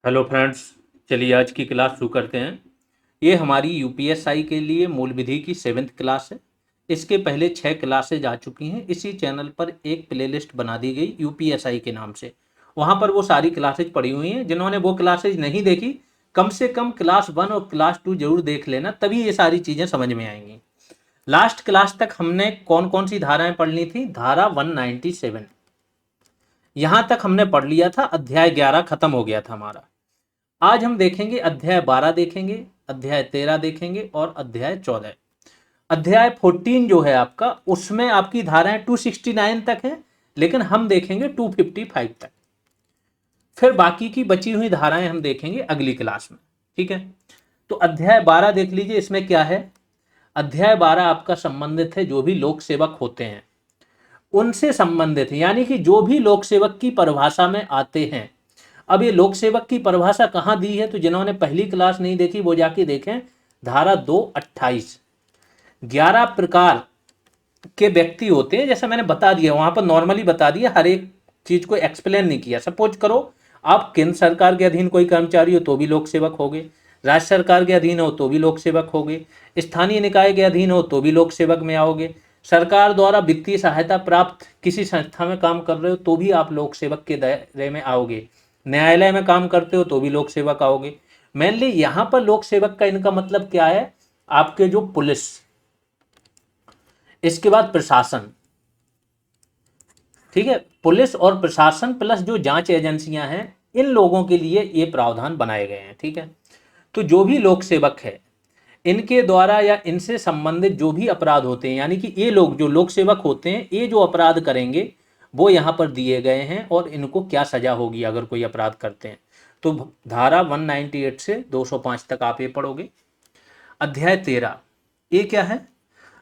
Hello friends. चलिए आज की क्लास शुरू करते हैं। ये हमारी यूपीएसआई के लिए मूल विधि की 7th क्लास है। इसके पहले 6 क्लासेज आ चुकी हैं। इसी चैनल पर एक प्लेलिस्ट बना दी गई यूपीएसआई के नाम से। वहाँ पर वो सारी क्लासेज पड़ी हुई हैं। जिन्होंने वो क्लासेज नहीं देखी, कम से कम क्लास 1 और क्लास 2 जरूर देख लेना, तभी ये सारी चीज़ें समझ में आएंगी। लास्ट क्लास तक हमने कौन कौन सी धाराएं पढ़ ली थी? धारा 197। यहाँ तक हमने पढ़ लिया था। अध्याय 11 खत्म हो गया था हमारा। आज हम देखेंगे अध्याय 12 देखेंगे, अध्याय 13 देखेंगे और अध्याय 14। अध्याय 14 जो है आपका, उसमें आपकी धाराएं 269 तक है, लेकिन हम देखेंगे 255 तक। फिर बाकी की बची हुई धाराएं हम देखेंगे अगली क्लास में। ठीक है, तो अध्याय 12 देख लीजिए। इसमें क्या है? अध्याय 12 आपका संबंधित है जो भी लोक सेवक होते हैं उनसे संबंधित है, यानी कि जो भी लोक सेवक की परिभाषा में आते हैं। अब ये लोक सेवक की परिभाषा कहाँ दी है, तो जिन्होंने पहली क्लास नहीं देखी वो जाके देखें। धारा 228। 11 प्रकार के व्यक्ति होते हैं, जैसा मैंने बता दिया वहां पर, नॉर्मली बता दिया, हर एक चीज को एक्सप्लेन नहीं किया। सपोज करो आप केंद्र सरकार के अधीन कोई कर्मचारी हो तो भी लोक सेवक हो गए, राज्य सरकार के अधीन हो तो भी लोक सेवक हो गए, स्थानीय निकाय के अधीन हो तो भी लोक सेवक में आओगे, सरकार द्वारा वित्तीय सहायता प्राप्त किसी संस्था में काम कर रहे हो तो भी आप लोक सेवक के दायरे में आओगे, न्यायालय में काम करते हो तो भी लोक सेवक आओगे। मेनली यहाँ पर लोक सेवक का इनका मतलब क्या है? आपके जो पुलिस, इसके बाद प्रशासन, ठीक है, पुलिस और प्रशासन प्लस जो जांच एजेंसियां हैं, इन लोगों के लिए ये प्रावधान बनाए गए हैं। ठीक है, तो जो भी लोक सेवक है, इनके द्वारा या इनसे संबंधित जो भी अपराध होते हैं, यानी कि ये लोग जो लोक सेवक होते हैं, ये जो अपराध करेंगे वो यहाँ पर दिए गए हैं और इनको क्या सजा होगी अगर कोई अपराध करते हैं। तो धारा 198 से 205 तक आप ये पढ़ोगे। अध्याय 13, ये क्या है?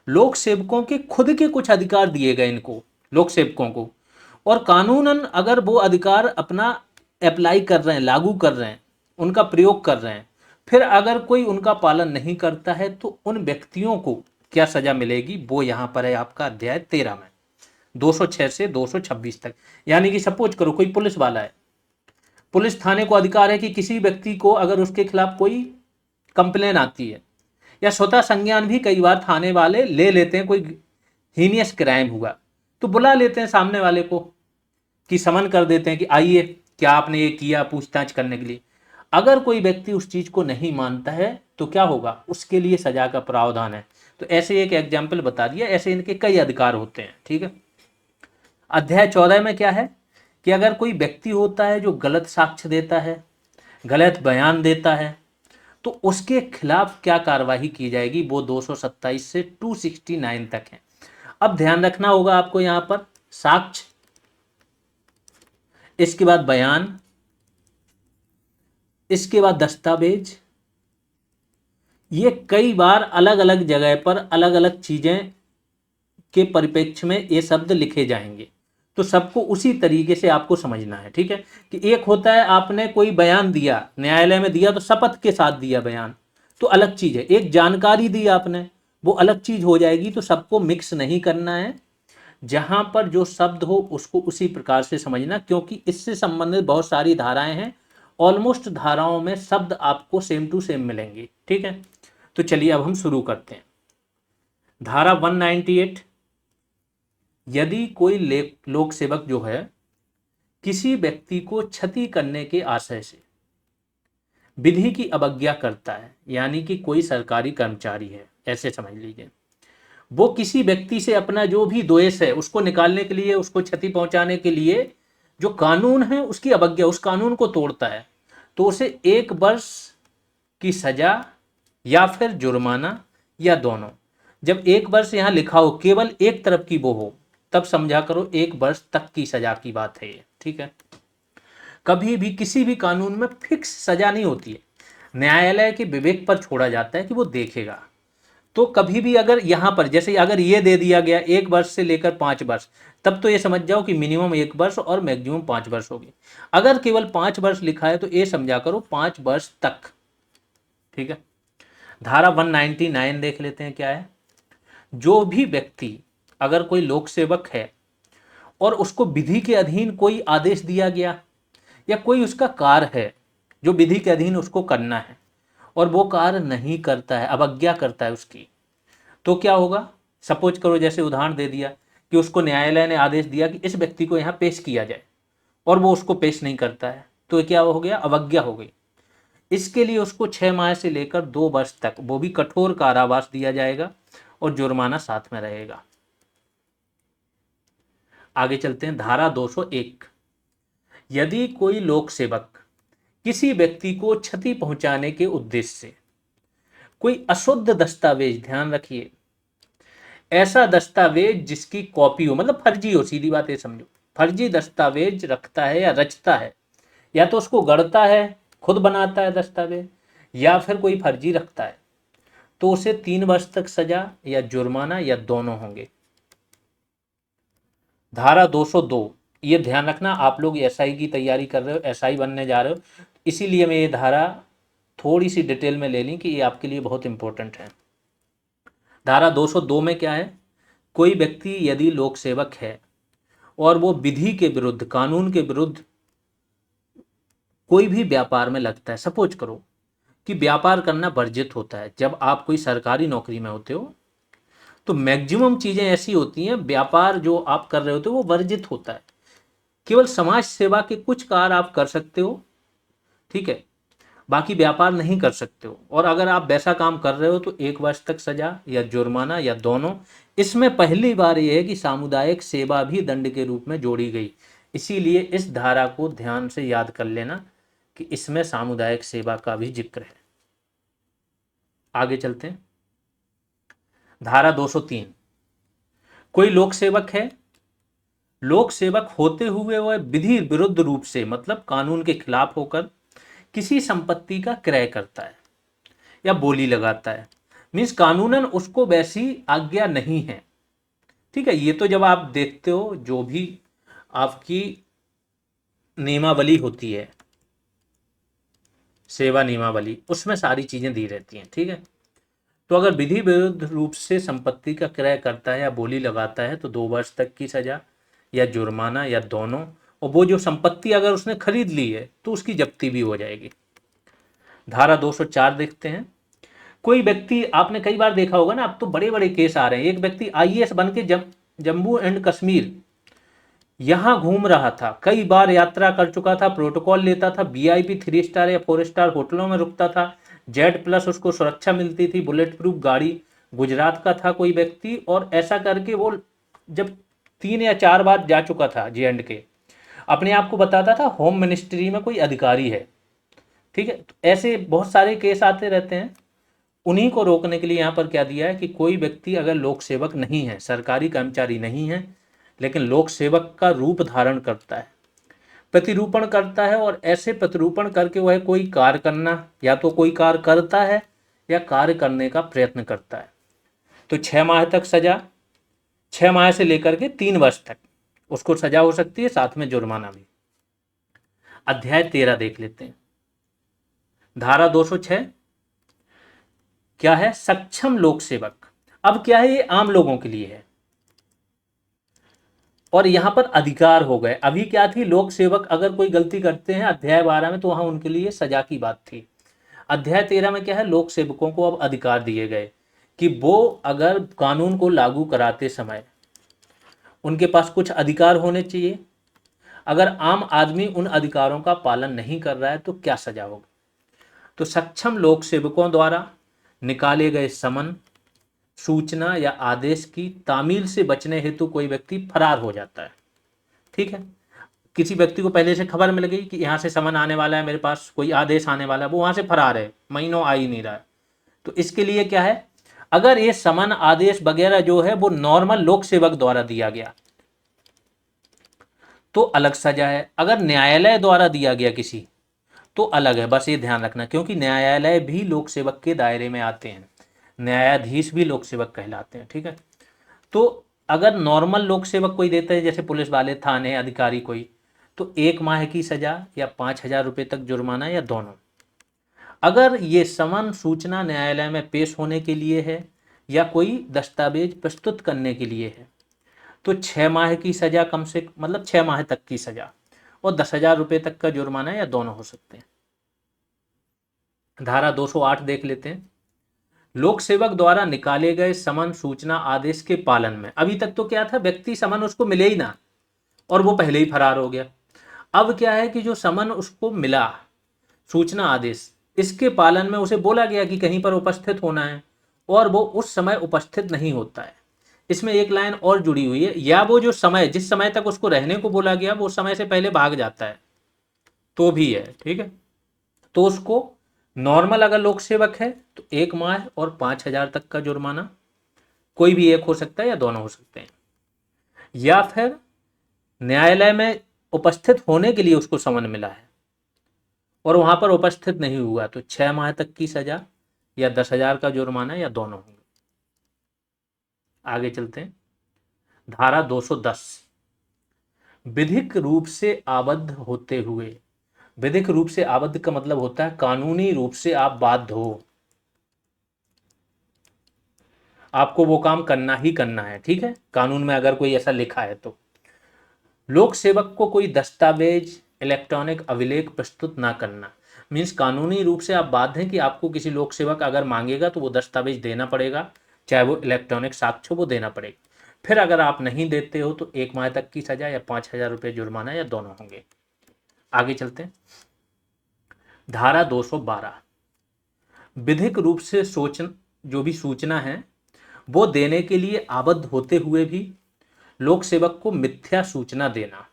लोक सेवकों के खुद के कुछ अधिकार दिए गए इनको, लोक सेवकों को, और कानूनन अगर वो अधिकार अपना अप्लाई कर रहे हैं, लागू कर रहे हैं, उनका प्रयोग कर रहे हैं, फिर अगर कोई उनका पालन नहीं करता है तो उन व्यक्तियों को क्या सजा मिलेगी, वो यहां पर है आपका अध्याय 13 में, 206 से 226 तक। यानी कि सपोज करो कोई पुलिस वाला है, पुलिस थाने को अधिकार है कि किसी व्यक्ति को अगर उसके खिलाफ कोई कंप्लेन आती है, या स्वतः संज्ञान भी कई बार थाने वाले ले लेते हैं, कोई हीनियस क्राइम हुआ तो बुला लेते हैं सामने वाले को, कि समन कर देते हैं कि आइए क्या आपने ये किया, पूछताछ करने के लिए। अगर कोई व्यक्ति उस चीज को नहीं मानता है तो क्या होगा? उसके लिए सजा का प्रावधान है। तो ऐसे एक एग्जाम्पल बता दिया, ऐसे इनके कई अधिकार होते हैं। ठीक है, अध्याय 14 में क्या है कि अगर कोई व्यक्ति होता है जो गलत साक्ष्य देता है, गलत बयान देता है, तो उसके खिलाफ क्या कार्रवाई की जाएगी, वो 227 से 269 तक है। अब ध्यान रखना होगा आपको यहाँ पर, साक्ष्य, इसके बाद बयान, इसके बाद दस्तावेज, ये कई बार अलग अलग जगह पर अलग अलग चीजें के परिप्रेक्ष्य में ये शब्द लिखे जाएंगे, तो सबको उसी तरीके से आपको समझना है। ठीक है, कि एक होता है आपने कोई बयान दिया, न्यायालय में दिया तो शपथ के साथ दिया बयान, तो अलग चीज है। एक जानकारी दी आपने, वो अलग चीज हो जाएगी। तो सबको मिक्स नहीं करना है, जहां पर जो शब्द हो उसको उसी प्रकार से समझना, क्योंकि इससे संबंधित बहुत सारी धाराएं हैं। ऑलमोस्ट धाराओं में शब्द आपको सेम टू सेम मिलेंगे। ठीक है, तो चलिए अब हम शुरू करते हैं। धारा 198, यदि कोई लोक सेवक जो है किसी व्यक्ति को क्षति करने के आशय से विधि की अवज्ञा करता है, यानी कि कोई सरकारी कर्मचारी है, ऐसे समझ लीजिए, वो किसी व्यक्ति से अपना जो भी द्वेष है उसको निकालने के लिए, उसको क्षति पहुंचाने के लिए जो कानून है उसकी अवज्ञा, उस कानून को तोड़ता है, तो उसे 1 वर्ष की सजा या फिर जुर्माना या दोनों। जब 1 वर्ष यहां लिखा हो, केवल एक तरफ की वो हो, तब समझा करो 1 वर्ष तक की सजा की बात है ये। ठीक है, कभी भी किसी भी कानून में फिक्स सजा नहीं होती है, न्यायालय के विवेक पर छोड़ा जाता है कि वो देखेगा। तो कभी भी अगर यहाँ पर जैसे अगर ये दे दिया गया 1 वर्ष से लेकर 5 वर्ष, तब तो ये समझ जाओ कि मिनिमम 1 वर्ष और मैक्सिमम 5 वर्ष होगी। अगर केवल 5 वर्ष लिखा है तो ये समझा करो 5 वर्ष तक। ठीक है, धारा 199 देख लेते हैं क्या है। जो भी व्यक्ति, अगर कोई लोक सेवक है और उसको विधि के अधीन कोई आदेश दिया गया या कोई उसका कार्य है, जो विधि के अधीन उसको करना है, और वो कार्य नहीं करता है, अवज्ञा करता है उसकी, तो क्या होगा? सपोज करो, जैसे उदाहरण दे दिया कि उसको न्यायालय ने आदेश दिया कि इस व्यक्ति को यहाँ पेश किया जाए, और वो उसको पेश नहीं करता है, तो ये क्या हो गया? अवज्ञा हो गई। इसके लिए उसको 6 माह से लेकर 2 वर्ष तक, वो भी कठोर कारावास दिया जाएगा, और जुर्माना साथ में रहेगा। आगे चलते हैं। धारा 201, यदि कोई लोक सेवक किसी व्यक्ति को क्षति पहुंचाने के उद्देश्य से कोई अशुद्ध दस्तावेज, ध्यान रखिए, ऐसा दस्तावेज जिसकी कॉपी हो, मतलब फर्जी हो, सीधी बात ये समझो, फर्जी दस्तावेज रखता है या रचता है, या तो उसको गढ़ता है, खुद बनाता है दस्तावेज, या फिर कोई फर्जी रखता है, तो उसे 3 वर्ष तक सजा या जुर्माना या दोनों होंगे। धारा 202, ये ध्यान रखना, आप लोग एसआई की तैयारी कर रहे हो, एसआई बनने जा रहे हो, इसीलिए मैं ये धारा थोड़ी सी डिटेल में ले ली कि ये आपके लिए बहुत इंपॉर्टेंट है। धारा 202 में क्या है? कोई व्यक्ति यदि लोक सेवक है और वो विधि के विरुद्ध, कानून के विरुद्ध कोई भी व्यापार में लगता है, सपोज करो कि व्यापार करना वर्जित होता है, जब आप कोई सरकारी नौकरी में होते हो तो मैक्सिमम चीजें ऐसी होती हैं, व्यापार जो आप कर रहे होते हो वो वर्जित होता है, केवल समाज सेवा के कुछ कार्य आप कर सकते हो, ठीक है, बाकी व्यापार नहीं कर सकते हो, और अगर आप वैसा काम कर रहे हो तो 1 वर्ष तक सजा या जुर्माना या दोनों। इसमें पहली बार यह है कि सामुदायिक सेवा भी दंड के रूप में जोड़ी गई, इसीलिए इस धारा को ध्यान से याद कर लेना कि इसमें सामुदायिक सेवा का भी जिक्र है। आगे चलते हैं। धारा 203, कोई लोक सेवक है, लोक सेवक होते हुए वह विधि विरुद्ध रूप से, मतलब कानून के खिलाफ होकर किसी संपत्ति का क्रय करता है या बोली लगाता है, मीन्स कानूनन उसको वैसी आज्ञा नहीं है, ठीक है। ये तो जब आप देखते हो जो भी आपकी नियमावली होती है, सेवा नियमावली, उसमें सारी चीजें दी रहती हैं, ठीक है। तो अगर विधि विरुद्ध रूप से संपत्ति का क्रय करता है या बोली लगाता है तो 2 वर्ष तक की सजा या जुर्माना या दोनों, और वो जो संपत्ति अगर उसने खरीद ली है तो उसकी जब्ती भी हो जाएगी। धारा 204 देखते हैं। कोई व्यक्ति, आपने कई बार देखा होगा ना, अब तो बड़े बड़े केस आ रहे हैं, एक व्यक्ति आईएएस बन के जम्मू एंड कश्मीर यहाँ घूम रहा था, कई बार यात्रा कर चुका था, प्रोटोकॉल लेता था, वीआईपी 3 स्टार या 4 स्टार होटलों में रुकता था, Z+ उसको सुरक्षा मिलती थी, बुलेट प्रूफ गाड़ी, गुजरात का था कोई व्यक्ति, और ऐसा करके वो जब 3 या 4 बार जा चुका था J&K, अपने आप को बताता था होम मिनिस्ट्री में कोई अधिकारी है, ठीक है। तो ऐसे बहुत सारे केस आते रहते हैं, उन्हीं को रोकने के लिए यहाँ पर क्या दिया है कि कोई व्यक्ति अगर लोक सेवक नहीं है, सरकारी कर्मचारी नहीं है, लेकिन लोक सेवक का रूप धारण करता है, प्रतिरूपण करता है, और ऐसे प्रतिरूपण करके वह कोई कार्य करना, या तो कोई कार्य करता है या कार्य करने का प्रयत्न करता है, तो 6 माह तक सजा, 6 माह से लेकर के 3 वर्ष तक उसको सजा हो सकती है, साथ में जुर्माना भी। अध्याय 13 देख लेते हैं। धारा 206 क्या है? सक्षम लोक सेवक। अब क्या है, ये आम लोगों के लिए है, और यहां पर अधिकार हो गए। अभी क्या थी, लोक सेवक अगर कोई गलती करते हैं अध्याय 12 में तो वहां उनके लिए सजा की बात थी। अध्याय 13 में क्या है, लोक सेवकों को अब अधिकार दिए गए कि वो अगर कानून को लागू कराते समय उनके पास कुछ अधिकार होने चाहिए, अगर आम आदमी उन अधिकारों का पालन नहीं कर रहा है तो क्या सजा होगी। तो सक्षम लोक सेवकों द्वारा निकाले गए समन, सूचना या आदेश की तामील से बचने हेतु कोई व्यक्ति फरार हो जाता है, ठीक है। किसी व्यक्ति को पहले से खबर मिल गई कि यहाँ से समन आने वाला है, मेरे पास कोई आदेश आने वाला है, वो वहां से फरार है, महीनों आ ही नहीं रहा है, तो इसके लिए क्या है, अगर ये समन आदेश वगैरह जो है वो नॉर्मल लोक सेवक द्वारा दिया गया तो अलग सजा है, अगर न्यायालय द्वारा दिया गया किसी तो अलग है। बस ये ध्यान रखना, क्योंकि न्यायालय भी लोक सेवक के दायरे में आते हैं, न्यायाधीश भी लोक सेवक कहलाते हैं, ठीक है। तो अगर नॉर्मल लोक सेवक कोई देता है, जैसे पुलिस वाले, थाने अधिकारी कोई, तो 1 माह की सजा या 5,000 रुपये तक जुर्माना या दोनों। अगर ये समन सूचना न्यायालय में पेश होने के लिए है या कोई दस्तावेज प्रस्तुत करने के लिए है तो 6 माह की सजा, कम से मतलब 6 माह तक की सजा, और 10,000 रुपये तक का जुर्माना या दोनों हो सकते हैं। धारा 208 देख लेते हैं। लोक सेवक द्वारा निकाले गए समन सूचना आदेश के पालन में, अभी तक तो क्या था, व्यक्ति समन उसको मिले ही ना और वो पहले ही फरार हो गया। अब क्या है कि जो समन उसको मिला, सूचना आदेश, इसके पालन में उसे बोला गया कि कहीं पर उपस्थित होना है और वो उस समय उपस्थित नहीं होता है। इसमें एक लाइन और जुड़ी हुई है, या वो जो समय, जिस समय तक उसको रहने को बोला गया वो समय से पहले भाग जाता है तो भी है, ठीक है। तो उसको नॉर्मल अगर लोक सेवक है तो 1 माह और 5,000 तक का जुर्माना, कोई भी एक हो सकता है या दोनों हो सकते हैं। या फिर न्यायालय में उपस्थित होने के लिए उसको समन मिला है और वहां पर उपस्थित नहीं हुआ तो 6 माह तक की सजा या 10,000 का जुर्माना या दोनों होंगे। आगे चलते हैं। धारा 210, विधिक रूप से आबद्ध होते हुए। विधिक रूप से आबद्ध का मतलब होता है कानूनी रूप से आप बाध्य हो, आपको वो काम करना ही करना है, ठीक है, कानून में अगर कोई ऐसा लिखा है तो। लोक सेवक को कोई दस्तावेज, इलेक्ट्रॉनिक अभिलेख प्रस्तुत ना करना, मीन्स कानूनी रूप से आप बाध्य हैं कि आपको किसी लोक सेवक अगर मांगेगा तो वो दस्तावेज देना पड़ेगा, चाहे वो इलेक्ट्रॉनिक साक्ष्य वो देना पड़ेगा। फिर अगर आप नहीं देते हो तो 1 माह तक की सजा या 5,000 रुपये जुर्माना या दोनों होंगे। आगे चलते हैं। धारा 212, विधिक रूप से सोचन, जो भी सूचना है वो देने के लिए आबद्ध होते हुए भी लोक सेवक को मिथ्या सूचना देना।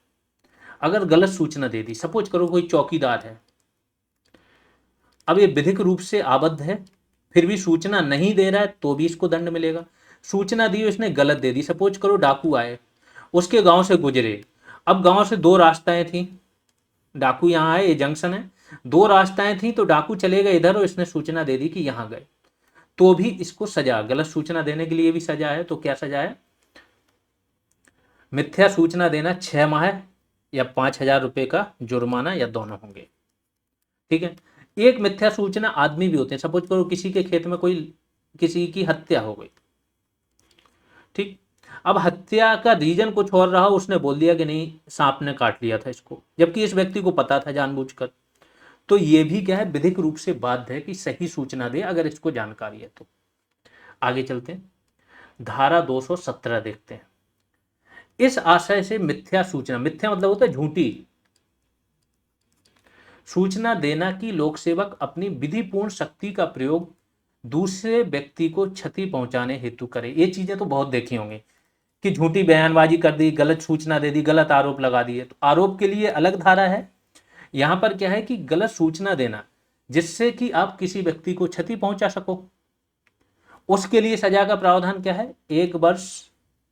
अगर गलत सूचना दे दी, सपोज करो कोई चौकीदार है, अब ये विधिक रूप से आबद्ध है फिर भी सूचना नहीं दे रहा है तो भी इसको दंड मिलेगा। सूचना दी उसने गलत दे दी, सपोज करो डाकू आए, उसके गांव से गुजरे, अब गांव से 2 रास्ताएं थी, डाकू यहाँ आए, ये जंक्शन है, 2 रास्ताएं थी तो डाकू चले गए इधर और इसने सूचना दे दी कि यहाँ गए, तो भी इसको सजा, गलत सूचना देने के लिए भी सजा है। तो क्या सजा है, मिथ्या सूचना देना 6 माह या 5,000 रुपये का जुर्माना या दोनों होंगे, ठीक है। एक मिथ्या सूचना आदमी भी होते हैं, सपोज करो किसी के खेत में कोई, किसी की हत्या हो गई, ठीक, अब हत्या का रीजन कुछ और रहा, उसने बोल दिया कि नहीं सांप ने काट लिया था इसको, जबकि इस व्यक्ति को पता था जानबूझकर, तो ये भी क्या है, विधिक रूप से बाध्य है कि सही सूचना दे अगर इसको जानकारी है तो। आगे चलते हैं। धारा 217 देखते हैं। इस आशय से मिथ्या सूचना, मिथ्या मतलब होता है झूठी सूचना देना कि लोक सेवक अपनी विधिपूर्ण शक्ति का प्रयोग दूसरे व्यक्ति को क्षति पहुंचाने हेतु करे। ये चीजें तो बहुत देखी होंगी कि झूठी बयानबाजी कर दी, गलत सूचना दे दी, गलत आरोप लगा दिए, तो आरोप के लिए अलग धारा है। यहां पर क्या है कि गलत सूचना देना जिससे कि आप किसी व्यक्ति को क्षति पहुंचा सको, उसके लिए सजा का प्रावधान क्या है, 1 वर्ष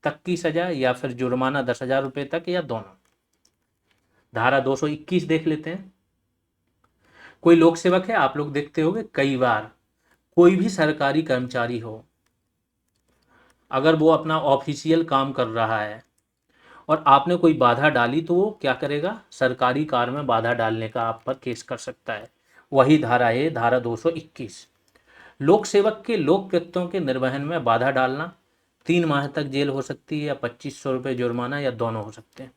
तक की सजा या फिर जुर्माना 10,000 रुपये तक या दोनों। धारा 221 देख लेते हैं। कोई लोक सेवक है, आप लोग देखते होंगे कई बार, कोई भी सरकारी कर्मचारी हो, अगर वो अपना ऑफिशियल काम कर रहा है और आपने कोई बाधा डाली तो वो क्या करेगा, सरकारी कार्य में बाधा डालने का आप पर केस कर सकता है। वही धारा है, धारा 221। लोक सेवक के लोक कृत्यों के निर्वहन में बाधा डालना, 3 माह तक जेल हो सकती है या 2,500 रुपये जुर्माना या दोनों हो सकते हैं।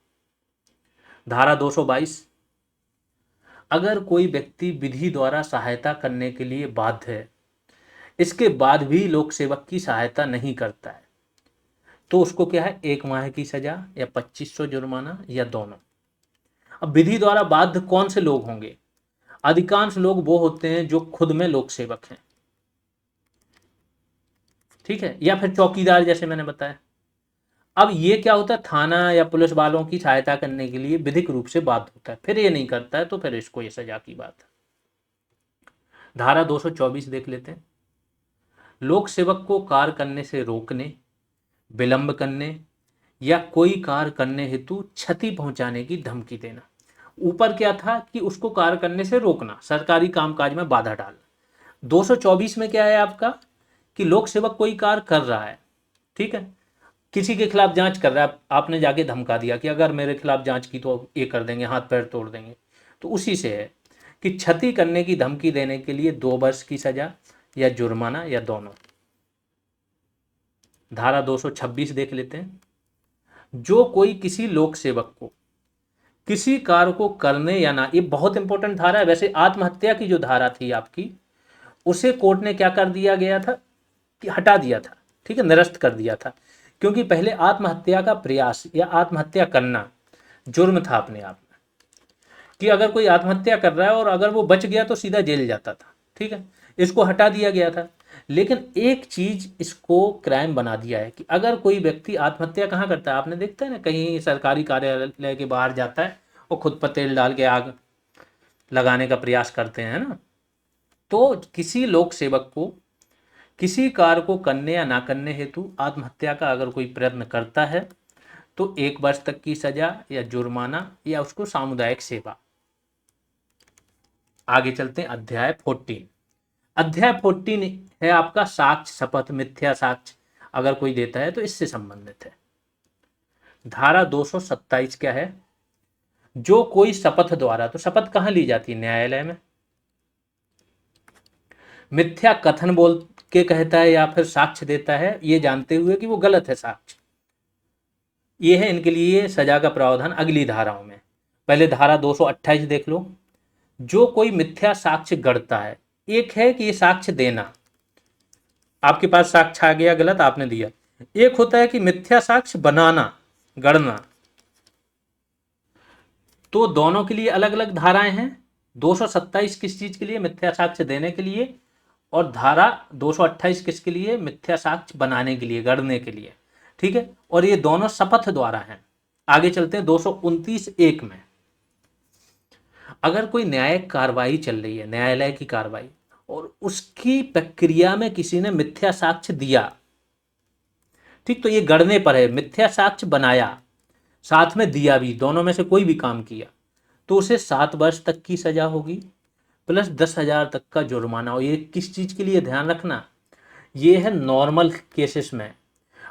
धारा 222, अगर कोई व्यक्ति विधि द्वारा सहायता करने के लिए बाध्य है, इसके बाद भी लोक सेवक की सहायता नहीं करता है, तो उसको क्या है, 1 माह की सजा या 2,500 जुर्माना या दोनों। अब विधि द्वारा बाध्य कौन से लोग होंगे, अधिकांश लोग वो होते हैं जो खुद में लोक सेवक हैं, ठीक है, या फिर चौकीदार जैसे मैंने बताया। अब ये क्या होता है, थाना या पुलिस वालों की सहायता करने के लिए विधिक रूप से बाध्य होता है, फिर ये नहीं करता है तो फिर इसको ये सजा की बात है। धारा 224 देख लेते हैं। लोक सेवक को कार्य करने से रोकने, विलंब करने या कोई कार्य करने हेतु क्षति पहुंचाने की धमकी देना। ऊपर क्या था कि उसको कार्य करने से रोकना, सरकारी कामकाज में बाधा डालना। 224 में क्या है आपका कि लोक सेवक कोई कार्य कर रहा है, ठीक है, किसी के खिलाफ जांच कर रहा है, आपने जाके धमका दिया कि अगर मेरे खिलाफ जांच की तो ये कर देंगे, हाथ पैर तोड़ देंगे, तो उसी से है कि क्षति करने की धमकी देने के लिए 2 वर्ष की सजा या जुर्माना या दोनों। धारा 226 देख लेते हैं। जो कोई किसी लोक सेवक को किसी कार्य को करने या ना, ये बहुत इंपॉर्टेंट धारा है, वैसे आत्महत्या की जो धारा थी आपकी उसे कोर्ट ने क्या कर दिया गया था कि हटा दिया था, ठीक है, निरस्त कर दिया था। क्योंकि पहले आत्महत्या का प्रयास या आत्महत्या करना जुर्म था अपने आप में, कि अगर कोई आत्महत्या कर रहा है और अगर वो बच गया तो सीधा जेल जाता था, ठीक है, इसको हटा दिया गया था। लेकिन एक चीज इसको क्राइम बना दिया है कि अगर कोई व्यक्ति आत्महत्या कहाँ करता है, आपने देखता है ना, कहीं सरकारी कार्यालय के बाहर जाता है और खुद पर तेल डाल के आग लगाने का प्रयास करते हैं ना, तो किसी लोक सेवक को किसी कार्य को करने या ना करने हेतु आत्महत्या का अगर कोई प्रयत्न करता है तो 1 वर्ष तक की सजा या जुर्माना या उसको सामुदायिक सेवा। आगे चलते हैं अध्याय 14। अध्याय 14 है आपका साक्ष्य शपथ मिथ्या साक्ष्य अगर कोई देता है तो इससे संबंधित है। धारा 227 क्या है, जो कोई शपथ द्वारा, तो शपथ कहां ली जाती है, न्यायालय में, मिथ्या कथन बोल के कहता है या फिर साक्ष्य देता है ये जानते हुए कि वो गलत है साक्ष्य, ये है इनके लिए सजा का प्रावधान अगली धाराओं में। पहले धारा 228 देख लो। जो कोई मिथ्या साक्ष्य गढ़ता है, एक है कि ये साक्ष्य देना, आपके पास साक्ष्य आ गया गलत आपने दिया, एक होता है कि मिथ्या साक्ष्य बनाना, गढ़ना। तो दोनों के लिए अलग अलग धाराएं हैं। 227 किस चीज के लिए, मिथ्या साक्ष्य देने के लिए, और धारा 228 किसके लिए, मिथ्या साक्ष्य बनाने के लिए, गढ़ने के लिए, ठीक है। और ये दोनों शपथ द्वारा हैं। आगे चलते हैं 229(1) में। अगर कोई न्यायिक कार्रवाई चल रही है, न्यायालय की कार्रवाई, और उसकी प्रक्रिया में किसी ने मिथ्या साक्ष्य दिया, ठीक, तो ये गढ़ने पर है, मिथ्या साक्ष्य बनाया साथ में दिया भी, दोनों में से कोई भी काम किया, तो उसे 7 वर्ष तक की सजा होगी प्लस 10,000 तक का जुर्माना। और ये किस चीज के लिए ध्यान रखना, ये है नॉर्मल केसेस में।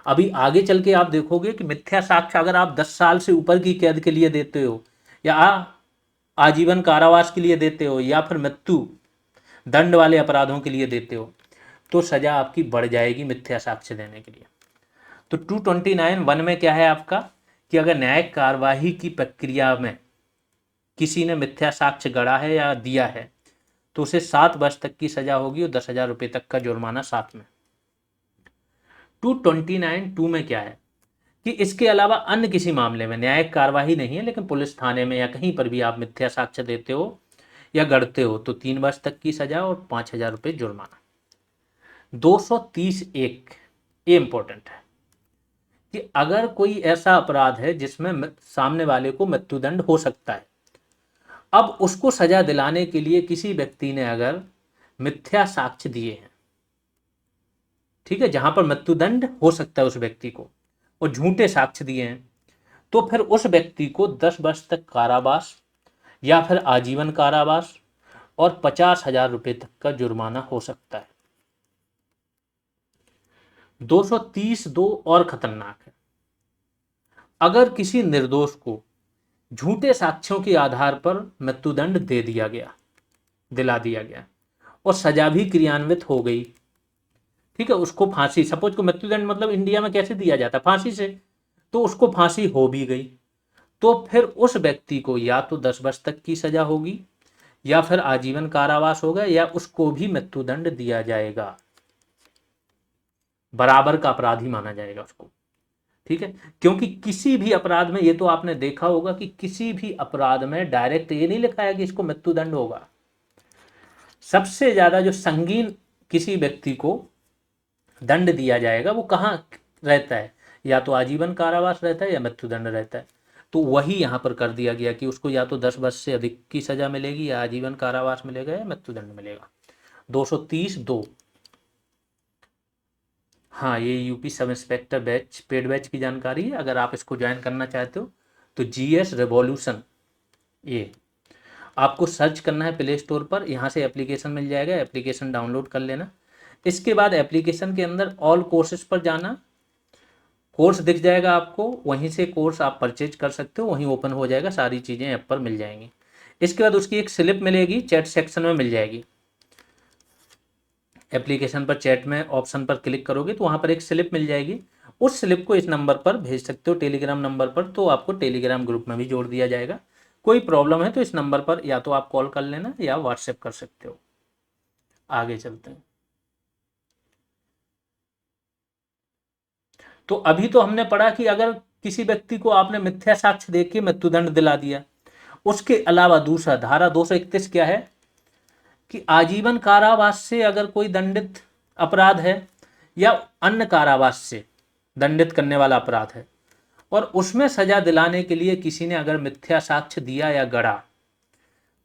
अभी आगे चल के आप देखोगे कि मिथ्या साक्ष्य अगर आप 10 साल से ऊपर की कैद के लिए देते हो या आजीवन कारावास के लिए देते हो या फिर मृत्यु दंड वाले अपराधों के लिए देते हो तो सजा आपकी बढ़ जाएगी मिथ्या साक्ष्य देने के लिए। तो 229(1) में क्या है आपका कि अगर न्यायिक कार्यवाही की प्रक्रिया में किसी ने मिथ्या साक्ष्य गढ़ा है या दिया है तो उसे 7 वर्ष तक की सजा होगी और 10,000 रुपये तक का जुर्माना साथ में। 229(2) में क्या है कि इसके अलावा अन्य किसी मामले में, न्यायिक कार्यवाही नहीं है लेकिन पुलिस थाने में या कहीं पर भी आप मिथ्या साक्ष्य देते हो या गढ़ते हो तो 3 वर्ष तक की सजा और 5,000 रुपये जुर्माना। 230(1) ये इंपॉर्टेंट है कि अगर कोई ऐसा अपराध है जिसमें सामने वाले को मृत्युदंड हो सकता है, अब उसको सजा दिलाने के लिए किसी व्यक्ति ने अगर मिथ्या साक्ष्य दिए हैं, ठीक है, जहां पर मृत्युदंड हो सकता है उस व्यक्ति को, और झूठे साक्ष्य दिए हैं, तो फिर उस व्यक्ति को 10 वर्ष तक कारावास या फिर आजीवन कारावास और 50,000 रुपये तक का जुर्माना हो सकता है। 230(2) और खतरनाक है। अगर किसी निर्दोष को झूठे साक्ष्यों के आधार पर मृत्युदंड दिला दिया गया और सजा भी क्रियान्वित हो गई, ठीक है, उसको फांसी, सपोज को मृत्युदंड मतलब इंडिया में कैसे दिया जाता है, फांसी से, तो उसको फांसी हो भी गई तो फिर उस व्यक्ति को या तो 10 वर्ष तक की सजा होगी या फिर आजीवन कारावास होगा या उसको भी मृत्युदंड दिया जाएगा, बराबर का अपराधी माना जाएगा उसको, ठीक है। क्योंकि किसी भी अपराध में, ये तो आपने देखा होगा कि किसी भी अपराध में डायरेक्ट ये नहीं लिखा है कि इसको मृत्युदंड होगा। सबसे ज्यादा जो संगीन किसी व्यक्ति को दंड दिया जाएगा वो कहाँ रहता है, या तो आजीवन कारावास रहता है या मृत्युदंड रहता है। तो वही यहाँ पर कर दिया गया कि उसको या तो 10 वर्ष से अधिक की सजा मिलेगी या आजीवन कारावास मिलेगा या मृत्युदंड मिलेगा। 230(2), हाँ, ये UP sub inspector batch paid batch की जानकारी है। अगर आप इसको ज्वाइन करना चाहते हो तो GS रिवॉल्यूशन, ये आपको सर्च करना है प्ले स्टोर पर, यहाँ से एप्लीकेशन मिल जाएगा, एप्लीकेशन डाउनलोड कर लेना। इसके बाद एप्लीकेशन के अंदर ऑल कोर्सेज पर जाना, कोर्स दिख जाएगा आपको, वहीं से कोर्स आप परचेज कर सकते हो, वहीं ओपन हो जाएगा, सारी चीज़ें ऐप पर मिल जाएंगी। इसके बाद उसकी एक स्लिप मिलेगी, चैट सेक्शन में मिल जाएगी। एप्लीकेशन पर चैट में ऑप्शन पर क्लिक करोगे तो वहाँ पर एक स्लिप मिल जाएगी, उस स्लिप को इस नंबर पर भेज सकते हो, टेलीग्राम नंबर पर, तो आपको टेलीग्राम ग्रुप में भी जोड़ दिया जाएगा। कोई प्रॉब्लम है तो इस नंबर पर या तो आप कॉल कर लेना या व्हाट्सएप कर सकते हो। आगे चलते हैं। तो अभी तो हमने पढ़ा कि अगर किसी व्यक्ति को आपने मिथ्या साक्ष्य देके मृत्युदंड दिला दिया, उसके अलावा दूसरा धारा 231 क्या है कि आजीवन कारावास से अगर कोई दंडित अपराध है या अन्य कारावास से दंडित करने वाला अपराध है और उसमें सजा दिलाने के लिए किसी ने अगर मिथ्या साक्ष्य दिया या गढ़ा,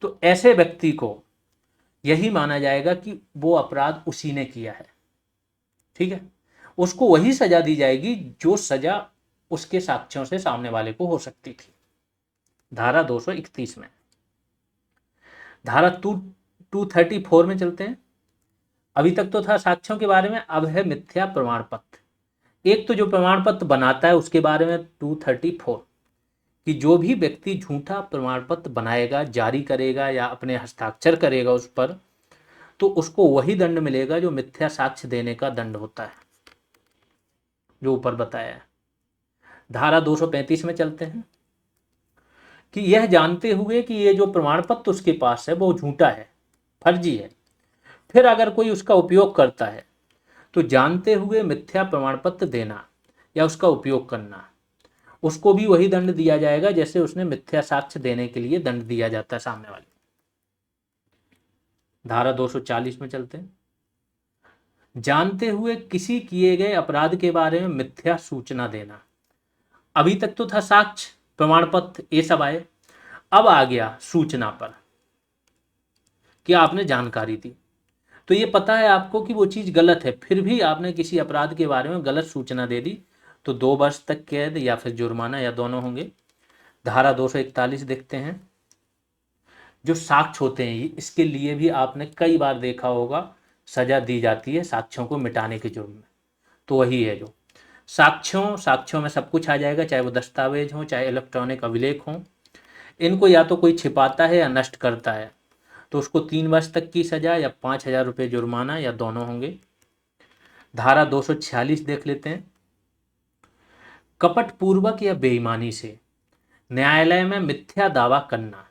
तो ऐसे व्यक्ति को यही माना जाएगा कि वो अपराध उसी ने किया है। ठीक है, उसको वही सजा दी जाएगी जो सजा उसके साक्ष्यों से सामने वाले को हो सकती थी, धारा 231 में। धारा 234 में चलते हैं। अभी तक तो था साक्ष्यों के बारे में, अब है मिथ्या प्रमाण पत्र। एक तो जो प्रमाण पत्र बनाता है उसके बारे में 234 कि जो भी व्यक्ति झूठा प्रमाण पत्र बनाएगा, जारी करेगा या अपने हस्ताक्षर करेगा उस पर, तो उसको वही दंड मिलेगा जो मिथ्या साक्ष्य देने का दंड होता है, जो ऊपर बताया है। धारा 235 में चलते हैं कि यह जानते हुए कि ये जो प्रमाण पत्र उसके पास है वो झूठा है, फर्जी है, फिर अगर कोई उसका उपयोग करता है तो जानते हुए मिथ्या प्रमाण पत्र देना या उसका उपयोग करना, उसको भी वही दंड दिया जाएगा जैसे उसने मिथ्या साक्ष्य देने के लिए दंड दिया जाता है सामने वाले। धारा 240 में चलते हैं। जानते हुए किसी किए गए अपराध के बारे में मिथ्या सूचना देना। अभी तक तो था साक्ष्य, प्रमाण पत्र, ये सब आए। अब आ गया सूचना पर कि आपने जानकारी दी, तो ये पता है आपको कि वो चीज़ गलत है, फिर भी आपने किसी अपराध के बारे में गलत सूचना दे दी, तो 2 वर्ष तक कैद या फिर जुर्माना या दोनों होंगे। धारा 241 देखते हैं। जो साक्ष्य होते हैं इसके लिए भी आपने कई बार देखा होगा सजा दी जाती है साक्ष्यों को मिटाने के जुर्म में। तो वही है जो साक्ष्यों में सब कुछ आ जाएगा, चाहे वो दस्तावेज हो चाहे इलेक्ट्रॉनिक अभिलेख हो। इनको या तो कोई छिपाता है या नष्ट करता है तो उसको 3 वर्ष तक की सजा या 5,000 रुपये जुर्माना या दोनों होंगे। धारा 246 देख लेते हैं। कपट पूर्वक या बेईमानी से न्यायालय में मिथ्या दावा करना।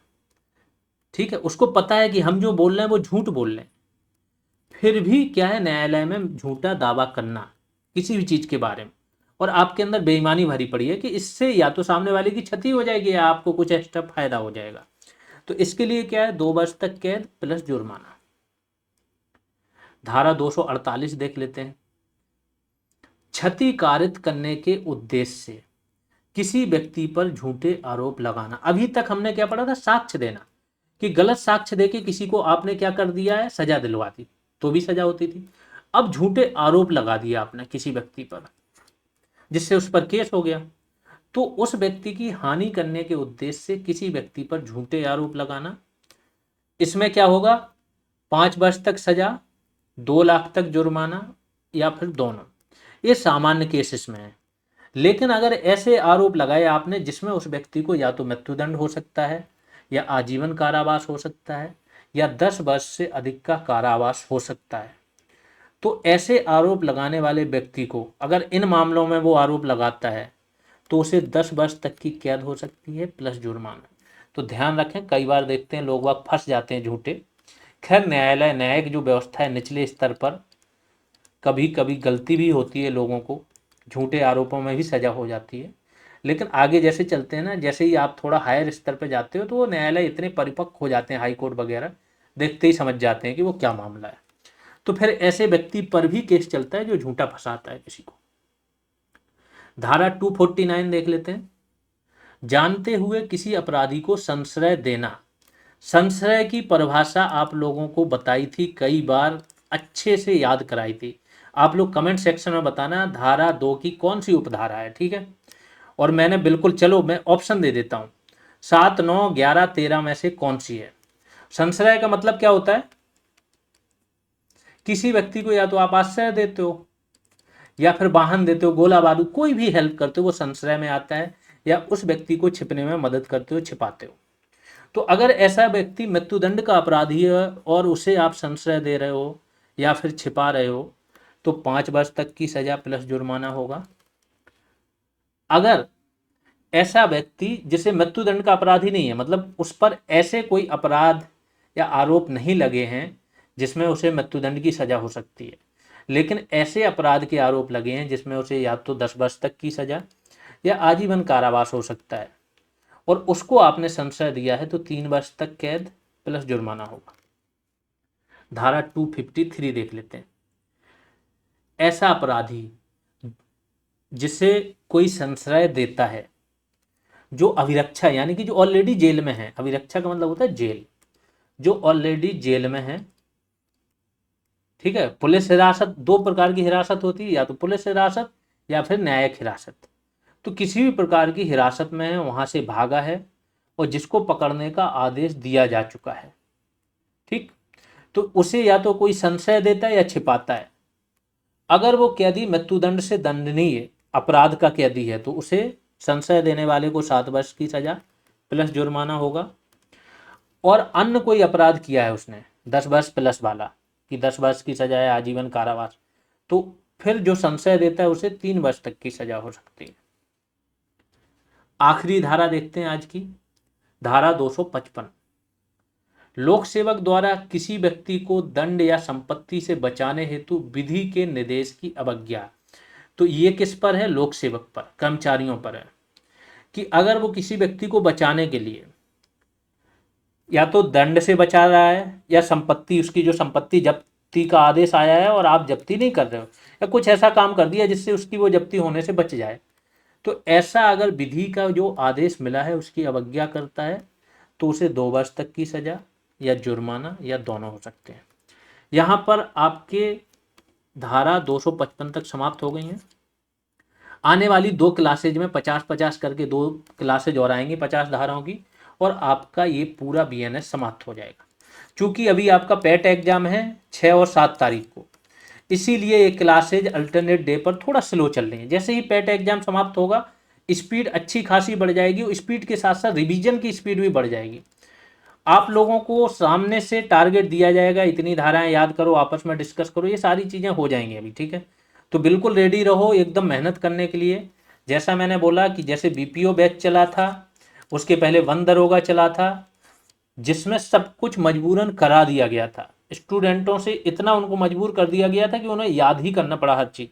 ठीक है, उसको पता है कि हम जो बोल रहे हैं वो झूठ बोल रहे हैं, फिर भी क्या है न्यायालय में झूठा दावा करना किसी भी चीज के बारे में, और आपके अंदर बेईमानी भरी पड़ी है कि इससे या तो सामने वाले की क्षति हो जाएगी या आपको कुछ एक्स्ट्रा फायदा हो जाएगा, तो इसके लिए क्या है 2 वर्ष तक कैद प्लस जुर्माना। धारा 248 देख लेते हैं। क्षति कारित करने के उद्देश्य से किसी व्यक्ति पर झूठे आरोप लगाना। अभी तक हमने क्या पढ़ा था, साक्ष्य देना, कि गलत साक्ष्य देके किसी को आपने क्या कर दिया है, सजा दिलवा दी, तो भी सजा होती थी। अब झूठे आरोप लगा दिया आपने किसी व्यक्ति पर जिससे उस पर केस हो गया, तो उस व्यक्ति की हानि करने के उद्देश्य से किसी व्यक्ति पर झूठे आरोप लगाना, इसमें क्या होगा 5 वर्ष तक सजा, 2 लाख तक जुर्माना या फिर दोनों। ये सामान्य केसेस में है। लेकिन अगर ऐसे आरोप लगाए आपने जिसमें उस व्यक्ति को या तो मृत्युदंड हो सकता है या आजीवन कारावास हो सकता है या 10 वर्ष से अधिक का कारावास हो सकता है, तो ऐसे आरोप लगाने वाले व्यक्ति को अगर इन मामलों में वो आरोप लगाता है तो उसे 10 वर्ष तक की कैद हो सकती है प्लस जुर्माना। तो ध्यान रखें, कई बार देखते हैं लोग वक्त फंस जाते हैं झूठे। खैर न्यायिक जो व्यवस्था है निचले स्तर पर कभी कभी गलती भी होती है, लोगों को झूठे आरोपों में भी सजा हो जाती है, लेकिन आगे जैसे चलते हैं ना, जैसे ही आप थोड़ा हायर स्तर पर जाते हो तो वो न्यायालय इतने परिपक्व हो जाते हैं, हाई कोर्ट वगैरह देखते ही समझ जाते हैं कि वो क्या मामला है, तो फिर ऐसे व्यक्ति पर भी केस चलता है जो झूठा फंसाता है किसी को। धारा 249 देख लेते हैं। जानते हुए किसी अपराधी को संश्रय देना। संश्रय की परिभाषा आप लोगों को बताई थी, कई बार अच्छे से याद कराई थी। आप लोग कमेंट सेक्शन में बताना धारा 2 की कौन सी उपधारा है, ठीक है। और मैंने बिल्कुल, चलो मैं ऑप्शन दे देता हूँ, 7, 9, 11, 13 में से कौन सी है। संश्रय का मतलब क्या होता है, किसी व्यक्ति को या तो आप आश्रय देते हो या फिर वाहन देते हो, गोला बारूद कोई भी हेल्प करते हो वो संश्रय में आता है, या उस व्यक्ति को छिपने में मदद करते हो, छिपाते हो। तो अगर ऐसा व्यक्ति मृत्युदंड का अपराधी है और उसे आप संश्रय दे रहे हो या फिर छिपा रहे हो तो 5 वर्ष तक की सजा प्लस जुर्माना होगा। अगर ऐसा व्यक्ति जिसे मृत्युदंड का अपराधी नहीं है, मतलब उस पर ऐसे कोई अपराध या आरोप नहीं लगे हैं जिसमें उसे मृत्युदंड की सजा हो सकती है। लेकिन ऐसे अपराध के आरोप लगे हैं जिसमें उसे या तो 10 वर्ष तक की सजा या आजीवन कारावास हो सकता है, और उसको आपने संशय दिया है तो 3 वर्ष तक कैद प्लस जुर्माना होगा। धारा 253 देख लेते हैं। ऐसा अपराधी जिसे कोई संशय देता है, जो अभिरक्षा यानी कि जो ऑलरेडी जेल में है, अभिरक्षा का मतलब होता है जेल, जो ऑलरेडी जेल में है, ठीक है। पुलिस हिरासत, दो प्रकार की हिरासत होती है, या तो पुलिस हिरासत या फिर न्यायिक हिरासत। तो किसी भी प्रकार की हिरासत में है, वहां से भागा है और जिसको पकड़ने का आदेश दिया जा चुका है, ठीक, तो उसे या तो कोई संशय देता है या छिपाता है। अगर वो कैदी मृत्युदंड से दंडनीय अपराध का कैदी है तो उसे संशय देने वाले को 7 वर्ष की सजा प्लस जुर्माना होगा। और अन्य कोई अपराध किया है उसने 10 वर्ष प्लस वाला, कि 10 वर्ष की सजा है, आजीवन कारावास, तो फिर जो संशय देता है उसे 3 वर्ष तक की सजा हो सकती है। आखिरी धारा देखते हैं आज की, धारा 255। लोक सेवक द्वारा किसी व्यक्ति को दंड या संपत्ति से बचाने हेतु विधि के निर्देश की अवज्ञा। तो ये किस पर है? लोक सेवक पर, कर्मचारियों पर है, कि अगर वो किसी व्यक्ति को बचाने के लिए या तो दंड से बचा रहा है या संपत्ति, उसकी जो संपत्ति जब्ती का आदेश आया है और आप जब्ती नहीं कर रहे हो, या कुछ ऐसा काम कर दिया जिससे उसकी वो जब्ती होने से बच जाए, तो ऐसा अगर विधि का जो आदेश मिला है उसकी अवज्ञा करता है तो उसे 2 वर्ष तक की सजा या जुर्माना या दोनों हो सकते हैं। यहाँ पर आपके धारा 255 तक समाप्त हो गई हैं। आने वाली 2 क्लासेज में 50-50 करके 2 क्लासेज और आएंगी 50 धाराओं की, और आपका ये पूरा बीएनएस समाप्त हो जाएगा। क्योंकि अभी आपका पेट एग्जाम है 6 और 7 तारीख को, इसीलिए ये क्लासेज अल्टरनेट डे पर थोड़ा स्लो चल रही है। जैसे ही पेट एग्जाम समाप्त होगा स्पीड अच्छी खासी बढ़ जाएगी, और स्पीड के साथ साथ रिवीजन की स्पीड भी बढ़ जाएगी। आप लोगों को सामने से टारगेट दिया जाएगा, इतनी धाराएं याद करो, आपस में डिस्कस करो, ये सारी चीज़ें हो जाएंगी अभी, ठीक है। तो बिल्कुल रेडी रहो एकदम मेहनत करने के लिए। जैसा मैंने बोला कि जैसे बीपीओ बैच चला था, उसके पहले 1 दरोगा चला था, जिसमें सब कुछ मजबूरन करा दिया गया था। स्टूडेंटों से इतना उनको मजबूर कर दिया गया था कि उन्हें याद ही करना पड़ा हर चीज़।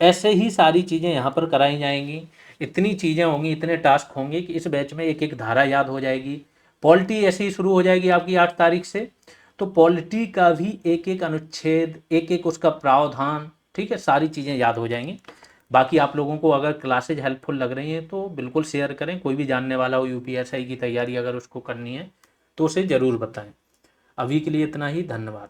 ऐसे ही सारी चीज़ें यहाँ पर कराई जाएंगी। इतनी चीज़ें होंगी, इतने टास्क होंगे कि इस बैच में एक एक धारा याद हो जाएगी। पॉलिटी ऐसे ही शुरू हो जाएगी आपकी 8 तारीख से, तो पॉलिटी का भी एक एक अनुच्छेद, एक एक उसका प्रावधान, ठीक है, सारी चीज़ें याद हो जाएंगी। बाकी आप लोगों को अगर क्लासेज हेल्पफुल लग रही हैं तो बिल्कुल शेयर करें। कोई भी जानने वाला हो यूपीएससी की तैयारी अगर उसको करनी है तो उसे ज़रूर बताएं। अभी के लिए इतना ही, धन्यवाद।